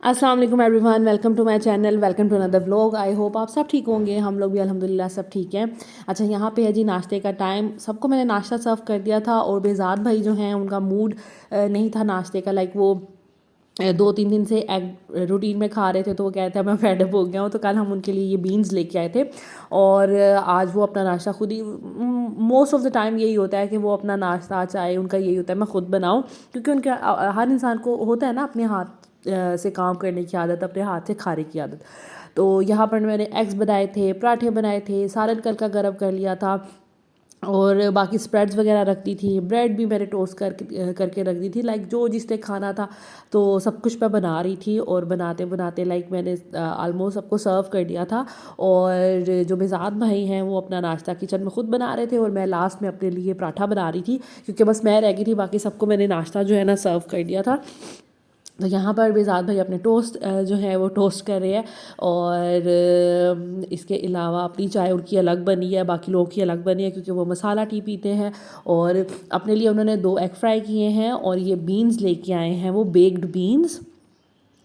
अस्सलाम वालेकुम everyone, welcome to my channel, welcome to another vlog. I hope आप सब ठीक होंगे। हम लोग भी अल्हम्दुलिल्लाह सब ठीक हैं। अच्छा, यहाँ पे है जी नाश्ते का टाइम। सबको मैंने नाश्ता सर्व कर दिया था और बेज़ाद भाई जो हैं उनका मूड नहीं था नाश्ते का। लाइक वो 2-3 दिन से एग रूटीन में खा रहे थे, तो वो कहते हैं मैं फेड अप हो गया हूँ। तो कल हम उनके लिए ये बीन्स लेके आए थे और आज वो अपना नाश्ता खुद ही, मोस्ट ऑफ द टाइम यही होता है कि वो अपना नाश्ता चाहे उनका यही होता है मैं ख़ुद बनाऊँ, क्योंकि उनके हर इंसान को होता है ना अपने हाथ से काम करने की आदत, अपने हाथ से खाने की आदत। तो यहाँ पर मैंने एग्स बनाए थे, पराठे बनाए थे, सालन कल का गर्म कर लिया था और बाकी स्प्रेड्स वगैरह रखती थी। ब्रेड भी मैंने टोस्ट करके रख दी थी। लाइक जो जिसने खाना था तो सब कुछ मैं बना रही थी और बनाते बनाते लाइक मैंने आलमोस्ट सबको सर्व कर दिया था। और जो बेज़ाद भाई हैं वो अपना नाश्ता किचन में ख़ुद बना रहे थे और मैं लास्ट में अपने लिए पराठा बना रही थी, क्योंकि बस मैं रह गई थी, बाकी सबको मैंने नाश्ता जो है ना सर्व कर दिया था। तो यहाँ पर बेज़ाद भाई अपने टोस्ट जो है वो टोस्ट कर रहे हैं और इसके अलावा अपनी चाय उनकी अलग बनी है, बाकी लोगों की अलग बनी है, क्योंकि वो मसाला टी पीते हैं। और अपने लिए उन्होंने 2 एग फ्राई किए हैं और ये बीन्स लेके आए हैं, वो बेक्ड बीन्स।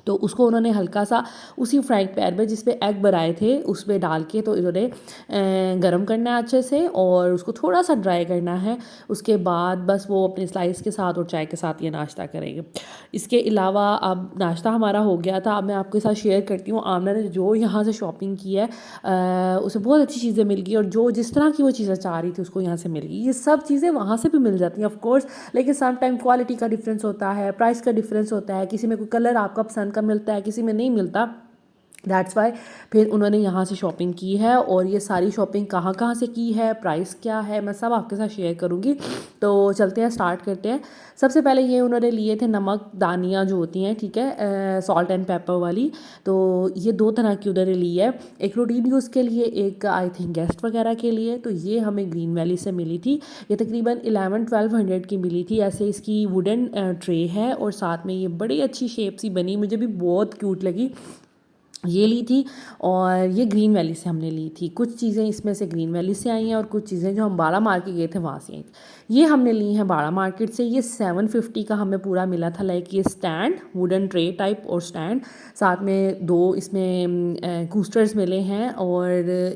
तो उसको उन्होंने हल्का सा उसी फ्राइंग पैन में जिस पे एग बनाए थे उसमें डाल के तो इन्होंने गरम करना है अच्छे से और उसको थोड़ा सा ड्राई करना है। उसके बाद बस वो अपने स्लाइस के साथ और चाय के साथ ये नाश्ता करेंगे। इसके अलावा अब नाश्ता हमारा हो गया था। अब मैं आपके साथ शेयर करती हूँ आमना ने जो यहाँ से शॉपिंग की है, उसे बहुत अच्छी चीज़ें मिल गई और जो जिस तरह की वो चीज़ें चाह रही थी उसको यहाँ से मिल गई। ये सब चीज़ें वहाँ से भी मिल जाती हैं ऑफ कोर्स, लेकिन सम टाइम क्वालिटी का डिफरेंस होता है, प्राइस का डिफरेंस होता है, किसी में कोई कलर आपका पसंद का मिलता है, किसी में नहीं मिलता। दैट्स वाई फिर उन्होंने यहाँ से शॉपिंग की है और ये सारी शॉपिंग कहाँ कहाँ से की है, प्राइस क्या है, मैं सब आपके साथ शेयर करूँगी। तो चलते हैं, स्टार्ट करते हैं। सबसे पहले ये उन्होंने लिए थे नमक दानियाँ जो होती हैं, ठीक है, सॉल्ट एंड पेपर वाली। तो ये 2 तरह की उन्होंने ली है, एक रूटीन यूज़ के लिए, एक आई थिंक गेस्ट वगैरह के लिए। तो ये हमें ग्रीन वैली से मिली थी। ये तकरीबन 11-1200 की मिली थी। ऐसे इसकी वुडन ट्रे है और साथ में ये बड़ी अच्छी शेप सी बनी, मुझे भी बहुत क्यूट लगी, ये ली थी। और ये ग्रीन वैली से हमने ली थी। कुछ चीज़ें इसमें से ग्रीन वैली से आई हैं और कुछ चीज़ें जो हम बाड़ा मार्केट गए थे वहाँ से आई थी। ये हमने ली हैं बाड़ा मार्केट से। ये 750 का हमें पूरा मिला था। लाइक ये स्टैंड, वुडन ट्रे टाइप और स्टैंड, साथ में 2 इसमें कूस्टर्स मिले हैं और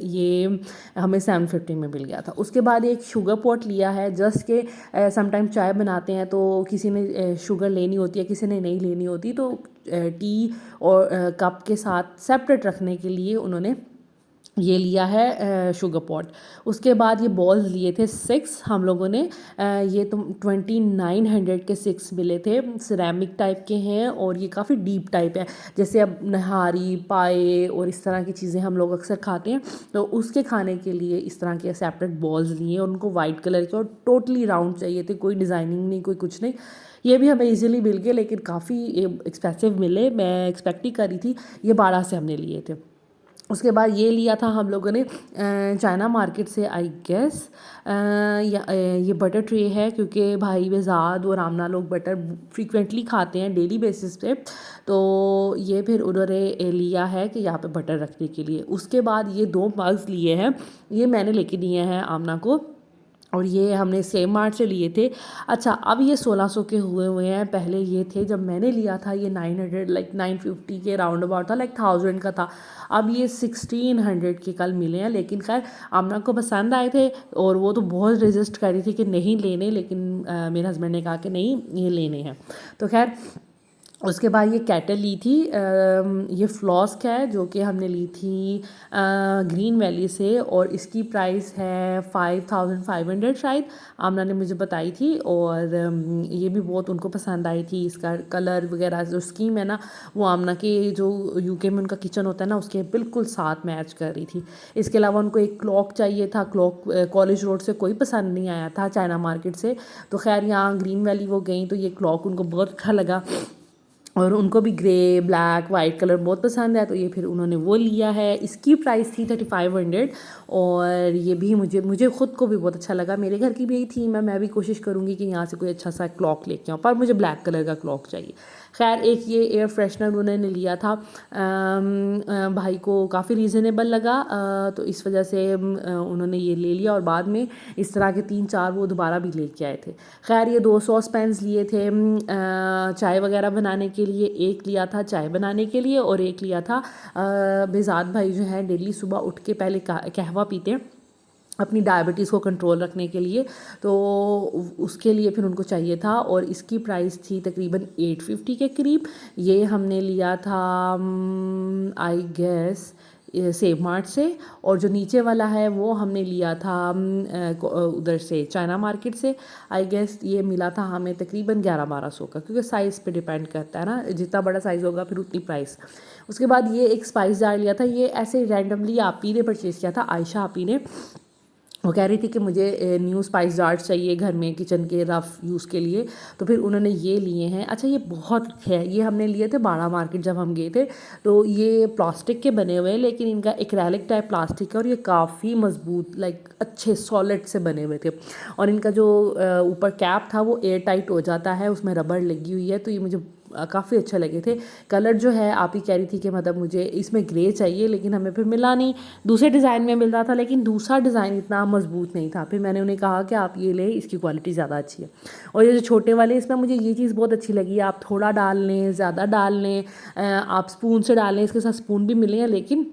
ये हमें 750 में मिल गया था। उसके बाद एक शुगर पॉट लिया है, जस्ट के समटाइम चाय बनाते हैं तो किसी ने शुगर लेनी होती है, किसी ने नहीं लेनी होती, तो टी और कप के साथ सेपरेट रखने के लिए उन्होंने ये लिया है शुगर पॉट। उसके बाद ये बॉल्स लिए थे 6 हम लोगों ने। ये तो 2900 के 6 मिले थे। सिरेमिक टाइप के हैं और ये काफ़ी डीप टाइप है, जैसे अब नहारी पाए और इस तरह की चीज़ें हम लोग अक्सर खाते हैं, तो उसके खाने के लिए इस तरह के सेपरेट बॉल्स लिए। उनको वाइट कलर के और टोटली राउंड चाहिए थे, कोई डिज़ाइनिंग नहीं, कोई कुछ नहीं। ये भी हमें इजीली मिल गए, लेकिन काफ़ी एक्सपेंसिव मिले, मैं एक्सपेक्ट ही करी थी। ये 12 से हमने लिए थे। उसके बाद ये लिया था हम लोगों ने चाइना मार्केट से, आई गेस ये बटर ट्रे है, क्योंकि भाई बेज़ाद और आमना लोग बटर फ्रीक्वेंटली खाते हैं डेली बेसिस पे। तो ये फिर उन्होंने लिया है कि यहाँ पे बटर रखने के लिए। उसके बाद ये 2 मग्स लिए हैं, ये मैंने लेके दिए हैं आमना को और ये हमने सेम मार्ट से लिए थे। अच्छा, अब ये 1600 के हुए हुए हैं। पहले ये थे जब मैंने लिया था ये 900 लाइक 950 के राउंड अबाउट था, लाइक 1000 का था। अब ये 1600 के कल मिले हैं, लेकिन खैर आमना को पसंद आए थे और वो तो बहुत रेजिस्ट कर रही थी कि नहीं लेने, लेकिन मेरे हस्बैंड ने कहा कि नहीं ये लेने हैं। तो खैर उसके बाद ये कैटल ली थी, ये फ्लॉस्क है जो कि हमने ली थी ग्रीन वैली से और इसकी प्राइस है 5500 शायद, आमना ने मुझे बताई थी। और ये भी बहुत उनको पसंद आई थी। इसका कलर वगैरह जो स्कीम है ना, वो आमना के जो यूके में उनका किचन होता है ना उसके बिल्कुल साथ मैच कर रही थी। इसके अलावा उनको एक क्लॉक चाहिए था। क्लॉक कॉलेज रोड से कोई पसंद नहीं आया था, चाइना मार्केट से। तो खैर यहाँ ग्रीन वैली वो गई तो ये क्लॉक उनको बहुत अच्छा लगा और उनको भी ग्रे ब्लैक वाइट कलर बहुत पसंद है, तो ये फिर उन्होंने वो लिया है। इसकी प्राइस थी 3500 और ये भी मुझे ख़ुद को भी बहुत अच्छा लगा। मेरे घर की भी यही थी, मैं भी कोशिश करूँगी कि यहाँ से कोई अच्छा सा क्लॉक लेके आऊँ, पर मुझे ब्लैक कलर का क्लॉक चाहिए। खैर एक ये एयर फ्रेशनर उन्होंने लिया था, भाई को काफ़ी रीज़नेबल लगा, तो इस वजह से उन्होंने ये ले लिया और बाद में इस तरह के 3-4 वो दोबारा भी लेके आए थे। खैर ये 2 सॉस पैन्स लिए थे चाय वगैरह बनाने के लिए, एक लिया था चाय बनाने के लिए और एक लिया था बेज़ाद भाई जो है डेली सुबह उठ के पहले कहवा पीते हैं अपनी डायबिटीज़ को कंट्रोल रखने के लिए, तो उसके लिए फिर उनको चाहिए था और इसकी प्राइस थी तकरीबन 850 के करीब। ये हमने लिया था आई गेस सेव मार्ट से, और जो नीचे वाला है वो हमने लिया था उधर से चाइना मार्केट से। आई गेस ये मिला था हमें तकरीबन 1100-1200 का, क्योंकि साइज़ पे डिपेंड करता है ना, जितना बड़ा साइज़ होगा फिर उतनी प्राइस। उसके बाद ये एक स्पाइस जार लिया था, ये ऐसे रैंडमली आपी ने परचेज़ किया था, आयशा आपी ने। वो कह रही थी कि मुझे न्यू स्पाइस जार्स चाहिए घर में किचन के रफ़ यूज़ के लिए, तो फिर उन्होंने ये लिए हैं। अच्छा ये बहुत है, ये हमने लिए थे बाड़ा मार्केट जब हम गए थे, तो ये प्लास्टिक के बने हुए हैं लेकिन इनका एक्रेलिक टाइप प्लास्टिक है और ये काफ़ी मज़बूत लाइक अच्छे सॉलिड से बने हुए थे, और इनका जो ऊपर कैप था वो एयर टाइट हो जाता है, उसमें रबड़ लगी हुई है, तो ये मुझे काफ़ी अच्छे लगे थे। कलर जो है आप ही कह रही थी कि मतलब मुझे इसमें ग्रे चाहिए, लेकिन हमें फिर मिला नहीं, दूसरे डिज़ाइन में मिल रहा था लेकिन दूसरा डिज़ाइन इतना मजबूत नहीं था। फिर मैंने उन्हें कहा कि आप ये लें, इसकी क्वालिटी ज़्यादा अच्छी है। और ये जो छोटे वाले इसमें मुझे ये चीज़ बहुत अच्छी लगी, आप थोड़ा डाल लें, ज़्यादा डाल लें, आप स्पून से डाल लें, इसके साथ स्पून भी मिले हैं लेकिन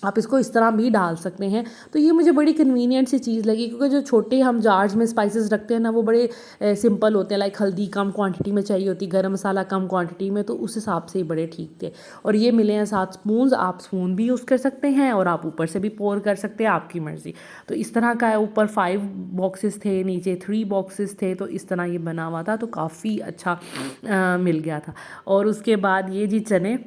आप इसको इस तरह भी डाल सकते हैं। तो ये मुझे बड़ी कन्वीनियंट सी चीज़ लगी, क्योंकि जो छोटे हम जार्स में स्पाइसेस रखते हैं ना वो बड़े सिंपल होते हैं, लाइक हल्दी कम क्वांटिटी में चाहिए होती, गरम मसाला कम क्वांटिटी में, तो उस हिसाब से ही बड़े ठीक थे। और ये मिले हैं 7 स्पून, आप स्पून भी यूज़ कर सकते हैं और आप ऊपर से भी पोर कर सकते हैं, आपकी मर्ज़ी। तो इस तरह का है, ऊपर 5 बॉक्सेस थे, नीचे 3 बॉक्सेस थे, तो इस तरह ये बना हुआ था, तो काफ़ी अच्छा मिल गया था। और उसके बाद ये जी चने,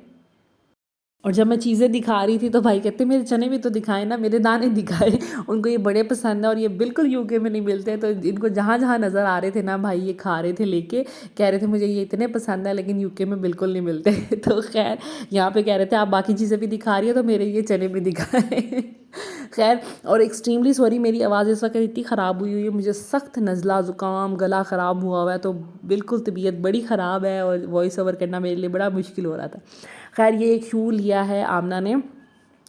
और जब मैं चीज़ें दिखा रही थी तो भाई कहते मेरे चने भी तो दिखाए ना, मेरे दाने दिखाए। उनको ये बड़े पसंद है और ये बिल्कुल यूके में नहीं मिलते, तो इनको जहाँ जहाँ नज़र आ रहे थे ना भाई ये खा रहे थे लेके, कह रहे थे मुझे ये इतने पसंद है लेकिन यूके में बिल्कुल नहीं मिलते। तो खैर यहाँ पे कह रहे थे आप बाकी चीज़ें भी दिखा रही है तो मेरे ये चने भी दिखाए। खैर, और एक्सट्रीमली सॉरी मेरी आवाज़ इस वक्त इतनी ख़राब हुई है, मुझे सख्त नज़ला ज़ुकाम गला ख़राब हुआ हुआ है, तो बिल्कुल तबीयत बड़ी ख़राब है और वॉइस ओवर करना मेरे लिए बड़ा मुश्किल हो रहा था। खैर ये एक शू लिया है आमना ने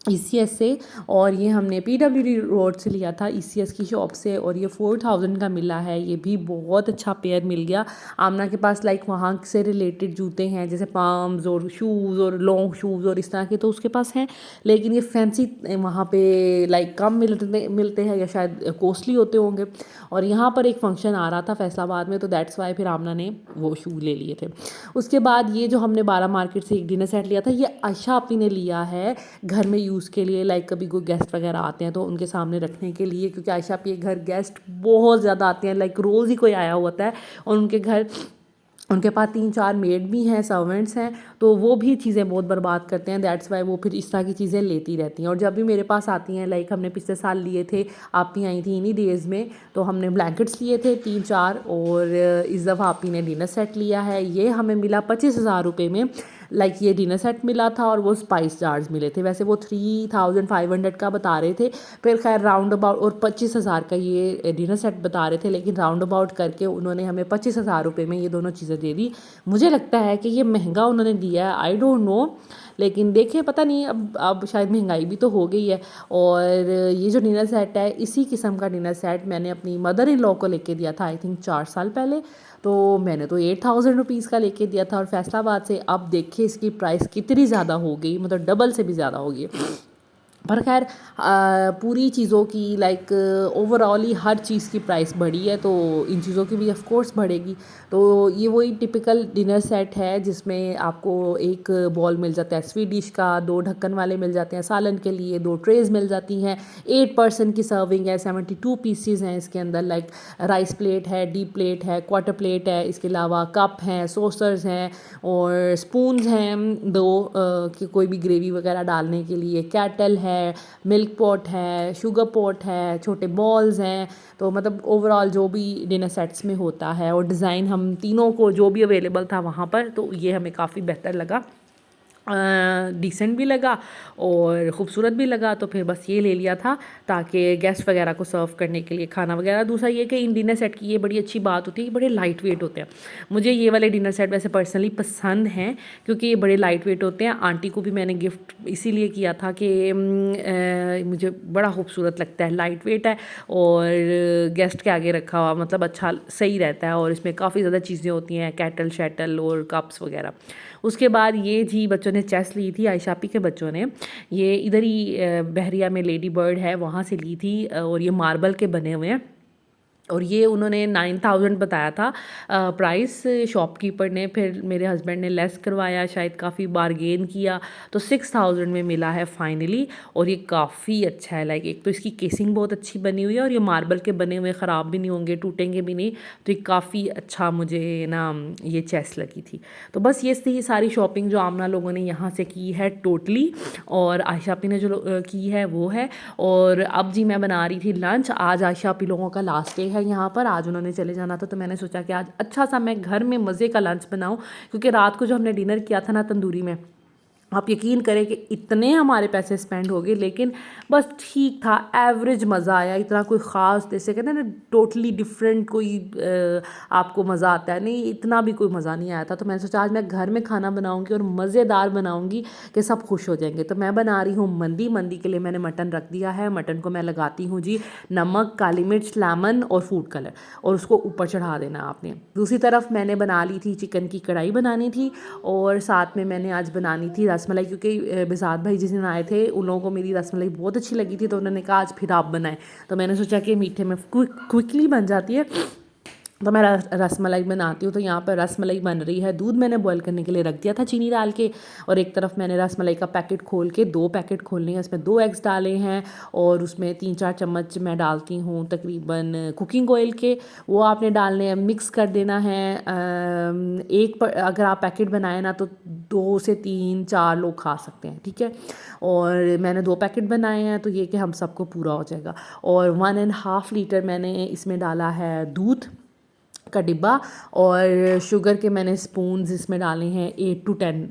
ECS से, और ये हमने PWD रोड से लिया था ECS की शॉप से, और ये 4000 का मिला है। ये भी बहुत अच्छा पेयर मिल गया। आमना के पास लाइक वहाँ से रिलेटेड जूते हैं जैसे पाम्स और शूज़ और लॉन्ग शूज़ और इस तरह के, तो उसके पास हैं, लेकिन ये फैंसी वहाँ पे लाइक कम मिलते हैं या शायद कॉस्टली होते होंगे। और यहाँ पर एक फंक्शन आ रहा था फैसलाबाद में, तो दैट्स वाई फिर आमना ने वो शू ले लिए थे। उसके बाद ये जो हमने 12 मार्केट से एक डिनर सेट लिया था, ये आयशा आपी ने लिया है घर में यूज़ के लिए, लाइक कभी कोई गेस्ट वगैरह आते हैं तो उनके सामने रखने के लिए, क्योंकि आयशा आपी के घर गेस्ट बहुत ज़्यादा आते हैं, लाइक रोज़ ही कोई आया होता है, और उनके घर उनके पास 3-4 मेड भी हैं, सर्वेंट्स हैं, तो वो भी चीज़ें बहुत बर्बाद करते हैं, दैट्स वाई वो फिर इस तरह की चीज़ें लेती रहती हैं। और जब भी मेरे पास आती हैं, लाइक हमने पिछले साल लिए थे, आप ही आई थी इन्हीं डेज़ में, तो हमने ब्लैंकेट्स लिए थे 3-4, और इस दफ़ा आप ही ने डिनर सेट लिया है। ये हमें मिला 25,000 रुपये में, लाइक ये डिनर सेट मिला था और वो स्पाइस जार्स मिले थे। वैसे वो 3500 का बता रहे थे, फिर खैर राउंड अबाउट, और 25,000 का ये डिनर सेट बता रहे थे, लेकिन राउंड अबाउट करके उन्होंने हमें 25,000 रुपये में ये दोनों चीज़ें दे दी। मुझे लगता है कि ये महंगा उन्होंने दिया है, आई डोंट नो, लेकिन देखें पता नहीं, अब शायद महंगाई भी तो हो गई है। और ये जो डिनर सेट है, इसी किस्म का डिनर सेट मैंने अपनी मदर इन लॉ को लेके दिया था आई थिंक 4 साल पहले, तो मैंने तो 8000 रुपीज़ का लेके दिया था, और फैसलाबाद से अब देखिए इसकी प्राइस कितनी ज़्यादा हो गई, मतलब डबल से भी ज़्यादा हो गई। पर खैर पूरी चीज़ों की लाइक ओवरऑल ही हर चीज़ की प्राइस बढ़ी है, तो इन चीज़ों की भी ऑफ कोर्स बढ़ेगी। तो ये वही टिपिकल डिनर सेट है जिसमें आपको एक बॉल मिल जाता है स्वीट डिश का, 2 ढक्कन वाले मिल जाते हैं सालन के लिए, 2 ट्रेज़ मिल जाती हैं, 8 पर्सन की सर्विंग है, 72 पीसीज हैं इसके अंदर, लाइक राइस प्लेट है, डीप प्लेट है, क्वार्टर प्लेट है, इसके अलावा कप हैं, सॉसर्स हैं और स्पून्स हैं 2 कि कोई भी ग्रेवी वगैरह डालने के लिए, कैटल है, मिल्क पॉट है, शुगर पॉट है, छोटे बॉल्स हैं। तो मतलब ओवरऑल जो भी डिनर सेट्स में होता है, और डिज़ाइन हम तीनों को जो भी अवेलेबल था वहाँ पर, तो ये हमें काफ़ी बेहतर लगा। डिसेंट भी लगा और ख़ूबसूरत भी लगा, तो फिर बस ये ले लिया था ताकि गेस्ट वगैरह को सर्व करने के लिए खाना वगैरह। दूसरा ये कि इन डिनर सेट की ये बड़ी अच्छी बात होती है कि बड़े लाइट वेट होते हैं। मुझे ये वाले डिनर सेट वैसे पर्सनली पसंद हैं क्योंकि ये बड़े लाइट वेट होते हैं। आंटी को भी मैंने गिफ्ट इसीलिए किया था कि मुझे बड़ा खूबसूरत लगता है, लाइट वेट है और गेस्ट के आगे रखा हुआ मतलब अच्छा सही रहता है। और इसमें काफ़ी ज़्यादा चीज़ें होती हैं, कैटल शैटल और कप्स वगैरह। उसके बाद ये जी बच्चों ने चेस ली थी, आयशापी के बच्चों ने। ये इधर ही बहरिया में लेडी बर्ड है वहाँ से ली थी और ये मार्बल के बने हुए हैं और ये उन्होंने 9000 बताया था प्राइस शॉपकीपर ने। फिर मेरे हस्बैंड ने लेस करवाया, शायद काफ़ी बारगेन किया, तो 6000 में मिला है फाइनली। और ये काफ़ी अच्छा है, लाइक एक तो इसकी केसिंग बहुत अच्छी बनी हुई है और ये मार्बल के बने हुए, ख़राब भी नहीं होंगे, टूटेंगे भी नहीं। तो ये काफ़ी अच्छा मुझे ना ये चेस लगी थी। तो बस ये थी सारी शॉपिंग जो आमना लोगों ने यहाँ से की है टोटली, और आयशा आपी ने जो की है वो है। और अब जी मैं बना रही थी लंच। आज आयशा आपी लोगों का लास्ट डे है यहाँ पर, आज उन्होंने चले जाना था, तो मैंने सोचा कि आज अच्छा सा मैं घर में मज़े का लंच बनाऊँ, क्योंकि रात को जो हमने डिनर किया था ना तंदूरी में, आप यकीन करें कि इतने हमारे पैसे स्पेंड हो गए, लेकिन बस ठीक था, एवरेज मज़ा आया। इतना कोई ख़ास, जैसे कहते हैं ना टोटली डिफरेंट कोई आपको मज़ा आता है, नहीं इतना भी कोई मज़ा नहीं आया था। तो मैंने सोचा आज मैं घर में खाना बनाऊंगी और मज़ेदार बनाऊंगी कि सब खुश हो जाएंगे। तो मैं बना रही हूँ मंदी। मंदी के लिए मैंने मटन रख दिया है। मटन को मैं लगाती हूँ जी नमक, काली मिर्च, लेमन और फूड कलर, और उसको ऊपर चढ़ा देना आपने। दूसरी तरफ मैंने बना ली थी चिकन की कढ़ाई बनानी थी, और साथ में मैंने आज बनानी थी रसमलाई, क्योंकि बिसात भाई जिस दिन आए थे उन लोगों को मेरी रसमलाई बहुत अच्छी लगी थी, तो उन्होंने कहा आज फिर आप बनाएं। तो मैंने सोचा कि मीठे में क्विकली बन जाती है, तो मैं रसमलाई बनाती हूँ। तो यहाँ पर रसमलाई बन रही है, दूध मैंने बॉईल करने के लिए रख दिया था चीनी डाल के, और एक तरफ मैंने रसमलाई का पैकेट खोल के, 2 पैकेट खोलने हैं, उसमें 2 एग्स डाले हैं, और उसमें 3-4 चम्मच मैं डालती हूँ तकरीबन कुकिंग ऑयल के, वो आपने डालने हैं, मिक्स कर देना है। अगर आप पैकेट बनाए ना तो 2 से 3-4 लोग खा सकते हैं, ठीक है। और मैंने 2 पैकेट बनाए हैं, तो ये कि हम सबको पूरा हो जाएगा। और 1.5 लीटर मैंने इसमें डाला है दूध का डिब्बा, और शुगर के मैंने स्पून्स इसमें डाले हैं 8 to 10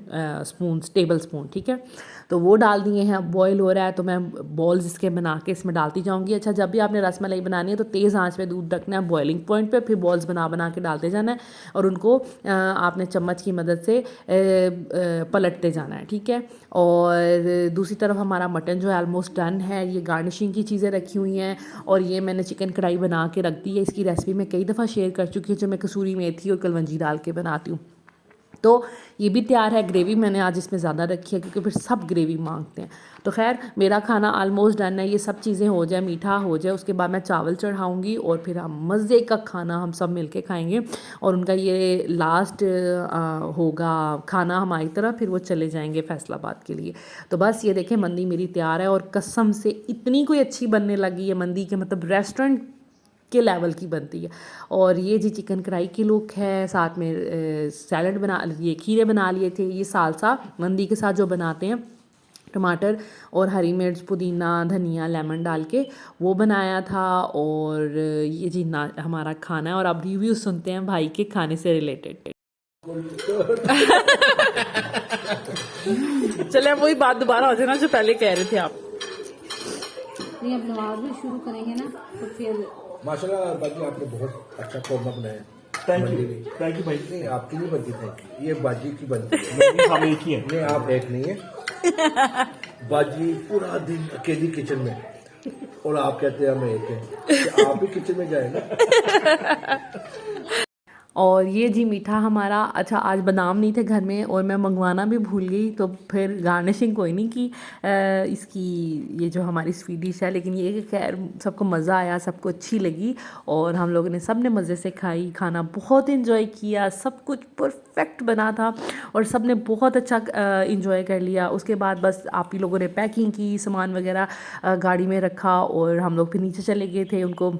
स्पून्स, टेबल स्पून, ठीक है। तो वो डाल दिए हैं। अब बॉईल हो रहा है तो मैं बॉल्स इसके बना के इसमें डालती जाऊंगी। अच्छा, जब भी आपने रसमलाई बनानी है तो तेज़ आंच पे दूध रखना है बॉइलिंग पॉइंट पे, फिर बॉल्स बना बना के डालते जाना है, और उनको आपने चम्मच की मदद से पलटते जाना है, ठीक है। और दूसरी तरफ हमारा मटन जो है ऑलमोस्ट डन है। ये गार्निशिंग की चीज़ें रखी हुई हैं, और ये मैंने चिकन कढ़ाई बना के रख दी है। इसकी रेसिपी मैं कई दफ़ा शेयर कर चुकी हूँ, जो मैं कसूरी मेथी और कलवंजी डाल के बनाती हूँ। तो ये भी तैयार है। ग्रेवी मैंने आज इसमें ज़्यादा रखी है क्योंकि फिर सब ग्रेवी मांगते हैं। तो खैर मेरा खाना ऑलमोस्ट डन है। ये सब चीज़ें हो जाए, मीठा हो जाए, उसके बाद मैं चावल चढ़ाऊँगी, और फिर हम मज़े का खाना हम सब मिल के खाएँगे। और उनका ये लास्ट होगा खाना हमारी तरफ, फिर वो चले जाएंगे फैसलाबाद के लिए। तो बस ये देखें मंदी मेरी तैयार है, और कसम से इतनी कोई अच्छी बनने लगी है मंदी के, मतलब रेस्टोरेंट के लेवल की बनती है। और ये जी चिकन कढ़ाई की लुक है, साथ में सैलड बना लिए, खीरे बना लिए थे। ये सालसा मंदी के साथ जो बनाते हैं, टमाटर और हरी मिर्च, पुदीना, धनिया, लेमन डाल के वो बनाया था। और ये जी हमारा खाना है। और अब रिव्यू सुनते हैं भाई के खाने से रिलेटेड। चले वही बात दोबारा हो जाए ना जो पहले कह रहे थे आप। नहीं, अब नमाज भी शुरू करेंगे ना, तो फिर माशाल्लाह बाजी आपने बहुत अच्छा कौरमा बनाया। थैंक यू भाई। नहीं आपकी नहीं बनती, थैंक यू, ये बाजी की बनती है। हम एक ही हैं। नहीं आप एक नहीं है। बाजी पूरा दिन अकेली किचन में, और आप कहते हैं हम एक हैं, तो आप भी किचन में जाए ना। और ये जी मीठा हमारा। अच्छा, आज बादाम नहीं थे घर में और मैं मंगवाना भी भूल गई, तो फिर गार्निशिंग कोई नहीं की इसकी, ये जो हमारी स्वीट डिश है। लेकिन ये कि खैर सबको मज़ा आया, सबको अच्छी लगी, और हम लोगों ने सब ने मज़े से खाई, खाना बहुत इन्जॉय किया, सब कुछ परफेक्ट बना था, और सब ने बहुत अच्छा इन्जॉय कर लिया। उसके बाद बस आप ही लोगों ने पैकिंग की, सामान वगैरह गाड़ी में रखा, और हम लोग फिर नीचे चले गए थे उनको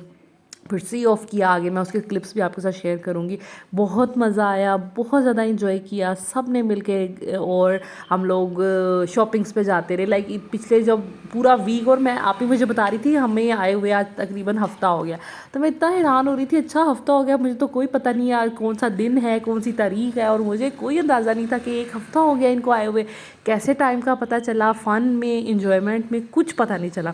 फिर सी ऑफ किया आगे, मैं उसके क्लिप्स भी आपके साथ शेयर करूँगी। बहुत मज़ा आया, बहुत ज़्यादा इंजॉय किया सब ने मिल के, और हम लोग शॉपिंग्स पे जाते रहे। लाइक पिछले जब पूरा वीक, और मैं आप ही मुझे बता रही थी हमें आए हुए आज तकरीबन हफ़्ता हो गया, तो मैं इतना हैरान हो रही थी, अच्छा हफ़्ता हो गया, मुझे तो कोई पता नहीं यार कौन सा दिन है, कौन सी तारीख है, और मुझे कोई अंदाज़ा नहीं था कि 1 हफ़्ता हो गया इनको आए हुए। कैसे टाइम का पता चला, फ़न में, इंजॉयमेंट में कुछ पता नहीं चला,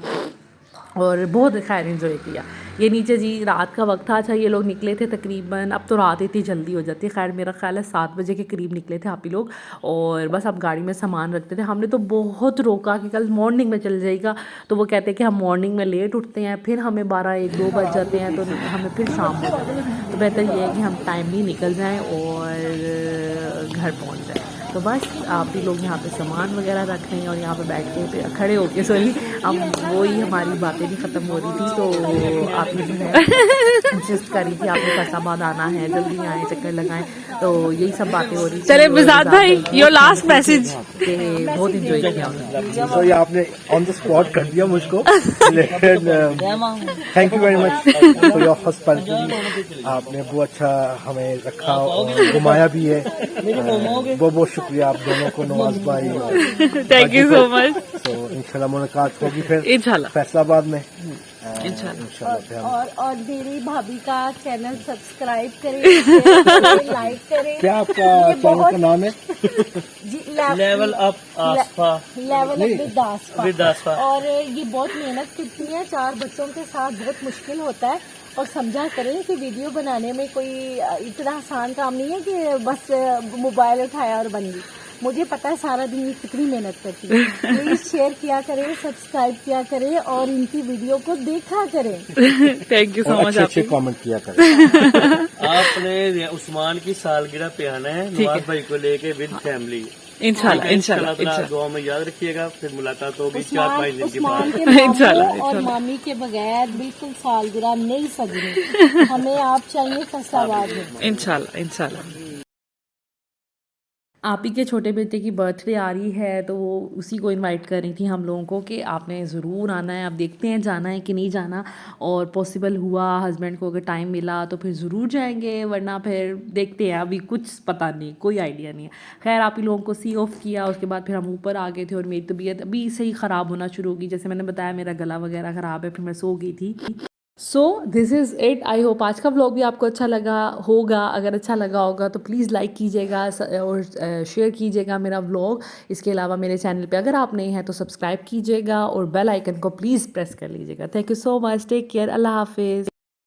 और बहुत खैर इंजॉय किया। ये नीचे जी रात का वक्त था। अच्छा ये लोग निकले थे तकरीबन, अब तो रात इतनी जल्दी हो जाती है, खैर मेरा ख्याल है 7 बजे के करीब निकले थे आप ही लोग, और बस अब गाड़ी में सामान रखते थे। हमने तो बहुत रोका कि कल मॉर्निंग में चल जाएगा, तो वो कहते हैं कि हम मॉर्निंग में लेट उठते हैं, फिर हमें 12-1-2 बज जाते हैं, तो हमें फिर शाम हो जाती है, तो बेहतर ये है कि हम टाइमली निकल जाएँ और घर पहुँच जाएँ। तो बस आप भी लोग यहाँ पे सामान वगैरह रख रहे हैं, और यहाँ पे बैठ के खड़े होके सॉरी हम वही हमारी बातें भी ख़त्म हो रही थी, तो आपने जो है इंसिस्ट करी थी आपने फैसलाबाद आना है, जल्दी आए, चक्कर लगाएं, तो यही सब बातें हो रही थी। चले बिजात भाई, योर लास्ट मैसेज। बहुत इंजॉय किया। तो ये आपने ऑन द स्पॉट कर दिया मुझको, लेकिन thank you very much for your hospitality. आपने बहुत अच्छा हमें रखा और घुमाया भी है। बहुत बहुत शुक्रिया आप दोनों को, नवाज भाई। Thank you so much. तो इंशाल्लाह मुलाकात होगी फिर इंशाल्लाह फैसलाबाद में। और मेरी भाभी का चैनल सब्सक्राइब करें, शेयर करें, लाइक करें। क्या आपका चैनल का नाम है? Level up Asfa, level up with Asfa. और ये बहुत मेहनत करती है, 4 बच्चों के साथ बहुत मुश्किल होता है, और समझा करें कि वीडियो बनाने में कोई इतना आसान काम नहीं है कि बस मोबाइल उठाया और बन गई। मुझे पता है सारा दिन ये कितनी मेहनत करती है। प्लीज शेयर किया करें, सब्सक्राइब किया करें, और इनकी वीडियो को देखा करें। Thank you so much. अच्छे कमेंट किया करें। आपने उस्मान की सालगिरह पे आना है नवाज भाई को लेके विद फैमिली। इंशाल्लाह इंशाल्लाह दुआ में याद रखिएगा, फिर मुलाकात होगी 4-5 दिन के उस्मान बाद। के मामू इंशाल्लाह, और मामी के बगैर बिल्कुल सालगिरह नहीं सजनी। हमें आप चाहिए फैसलाबाद में। इंशाल्लाह इंशाल्लाह। आप ही के छोटे बेटे की बर्थडे आ रही है, तो वो उसी को इनवाइट कर रही थी हम लोगों को कि आपने ज़रूर आना है। अब देखते हैं जाना है कि नहीं जाना, और पॉसिबल हुआ हस्बैंड को अगर टाइम मिला तो फिर ज़रूर जाएंगे, वरना फिर देखते हैं, अभी कुछ पता नहीं, कोई आइडिया नहीं है। खैर आप ही लोगों को सी ऑफ किया, उसके बाद फिर हम ऊपर आ गए थे, और मेरी तबीयत अभी से ही ख़राब होना शुरू हो गई। जैसे मैंने बताया मेरा गला वगैरह ख़राब है, फिर मैं सो गई थी। So this is it. I hope आज का व्लॉग भी आपको अच्छा लगा होगा। अगर अच्छा लगा होगा तो प्लीज़ लाइक कीजिएगा और शेयर कीजिएगा मेरा व्लॉग। इसके अलावा मेरे चैनल पे अगर आप नए हैं तो सब्सक्राइब कीजिएगा, और बेल आइकन को प्लीज़ प्रेस कर लीजिएगा। Thank you so much, take care, अल्लाह हाफिज़।